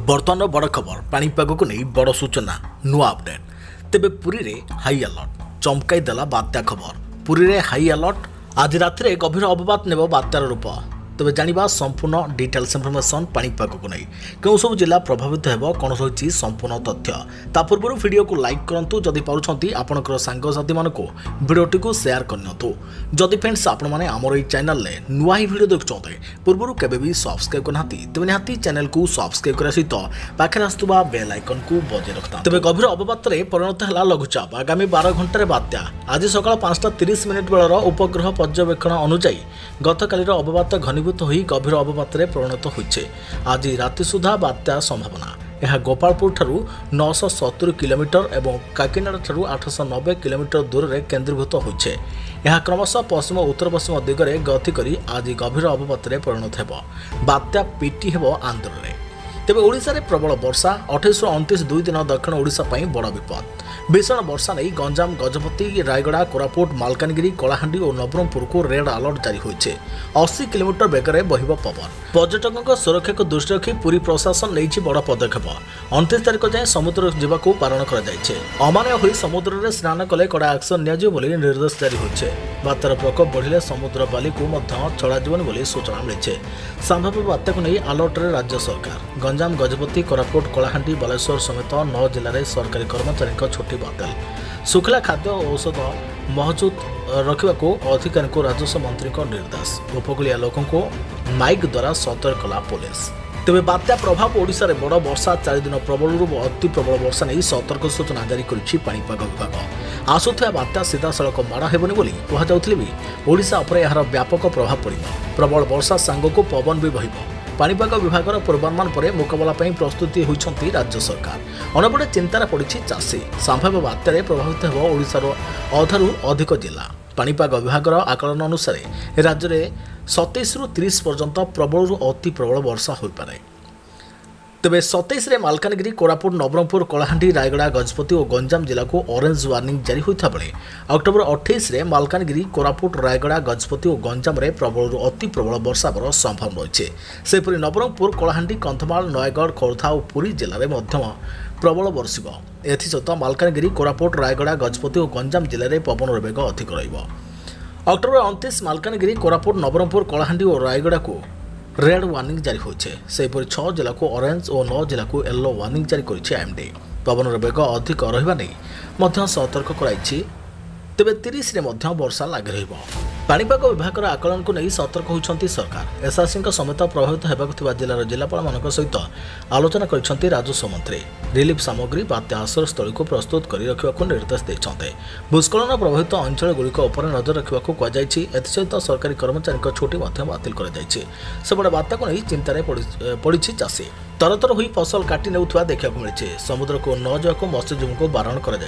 बर्तमान बड़ खबर पाणीपाग को नहीं बड़ सूचना नुआ अपडेट तेबे पुरी रे हाई अलर्ट चमकाई देला बात्या खबर पुरी रे हाई अलर्ट आज राति गभीर अवपात नेब बात्यार रूप तेज जाना संपूर्ण डिटेल्स इनफर्मेशन पाणीपाग को नहीं क्यों सब जिला प्रभावित हो कौन रही संपूर्ण तथ्य ता पूर्व वीडियो को लाइक करूँ जदि पार्टी आपंकर सांगसाथी मान भिडटी को सेयार करनी जदि फ्रेंड्स आपण मैंने आमर ये चैनल नुआ ही वीडियो देखुं पूर्व केबे भी सब्सक्राइब करना तेज निहाती चैनल को सब्सक्राइब करने सहित पाखे आसुवा बेल आइकन को बजाय रखता तेज गभीर अवपात परिणत है लघुचाप आगामी 12 घंटे बात्या आज सका 5:30 बेलर उपग्रह पर्यवेक्षण अनुजाई गतकालीर अवपात घनीभूत हो गभीर अवपात परिणत होइछे आज राति सुधा बात्या संभावना यह गोपालपुर ठारू 970 किलोमीटर और काकिनाड़ ठारू 890 किलोमीटर दूर में केन्द्रीभूत होइछे यह क्रमशः पश्चिम उत्तर पश्चिम दिगरे गति करी आज गभीर अवपात परिणत हेबो बात्या पिटी हेबो आंध्र रे तेबे ओडिशा रे प्रबल वर्षा 28 ରୁ 29 दुई दिन दक्षिण ओडिशा पई बड़ विपद भीषण वर्षा नहीं गंजाम गजपति रायगड़ा कोरापुट मालकानगिरी कलाहांडी और नवरंगपुर को रेड अलर्ट जारी होइछे 80 किलोमीटर बेगर बहिब पवन पर्यटकों सुरक्षा को दृष्टि रखी पुरी प्रशासन नहीं बड़ पदक्षेप 29 तारिख जाए समुद्र जावाक बारण कर अमानय हो समुद्र में स्नान कले कड़ा एक्शन नि निर्देश जारी होइछे बात्यार प्रकोप बढ़िले समुद्र बाली को छड़ाजी सूचना मिली संभाव्य बात्या को नहीं अलर्ट रे राज्य सरकार गंजाम गजपति कोरापुट कलाहांडी बालेश्वर समेत 9 जिले में सरकारी कर्मचारी छुट्टी बातिल सुखला खाद्य और औषध महजूद रखा अधिकारी को राजस्व मंत्री निर्देश उपकूलिया लोकों को माइक द्वारा सतर्क कला पुलिस तेज बात्या प्रभाव ओडिशा रे बड़ वर्षा 4 दिन प्रबल अति प्रबल वर्षा नहीं सतर्क सूचना जारी करिछि पाणीपाग विभाग आसुथिया बात्या सीधासलख माड़ हेबनी बोली कहुले भी ओडिशा उपर यार व्यापक प्रभाव पड़िबो प्रबल वर्षा सांग को पवन भी बहिबो पाणीपाग विभाग पूर्वानुमान पर मुकाबला प्रस्तुति होइछंती राज्य सरकार अनेपटे चिंतार पड़ी चाषी संभाव्य बात्यारे प्रभावित हो ओडिशार अधारू अधिक जिला पाणीपाग विभाग आकलन अनुसार राज्य में 27 ରୁ 30 पर्यंत प्रबल अति प्रबल वर्षा हो पारे तेबे 27 रे मालकानगिरी कोरापुट नवरंगपुर कलाहांडी रायगड़ा गजपति और गंजाम जिला को ऑरेंज वार्निंग जारी होता बेले अक्टोबर 28 रे मालकानगिरी कोरापुट रायगड़ा गजपति और गंजाम रे प्रबल अति प्रबल वर्षा संभावना रही सेपरी नवरंगपुर कलाहांडी कंधमाल नयगढ़ खोर्धा और पुरी जिले में मध्यम प्रबल बर्षिब एसत मालकानगिरी कोरापुट रायगड़ा गजपति और गंजाम जिले में पवन बेग अधिक अक्टोबर 29 मालकानगिरी कोरापुट नवरंगपुर कलाहांडी और रायगड़ा को रेड वार्निंग जारी होइछे सेपरि 6 जिला को ऑरेंज और 9 जिला को येलो वार्निंग जारी करिछि एमडी पवन बेग अधिक रहिबा नै मध्य सतर्क कराइछि तेबे 30 रे मध्य वर्षा लागि रहिबो पाणीपाग विभाग आकलन को नहीं सतर्क होइछंती सरकार एसआरसी समेत प्रभावित होगा जिलार जिलापाल मान सहित आलोचना कर राजस्व मंत्री रिलीफ सामग्री बात्या आश्रय स्थल को प्रस्तुत कर रखा निर्देश देते भूस्खलन प्रभावित अंचल गुड़िक नजर रखा सहित सरकारी कर्मचारी छुट्टी बातिल करपटे बात्या को नहीं चिंतार पड़ी चाषी तरतर हो फसल काटी नेउथुवा देखा मिली समुद्र को न जावाक मत्स्यजीवी को बारण कर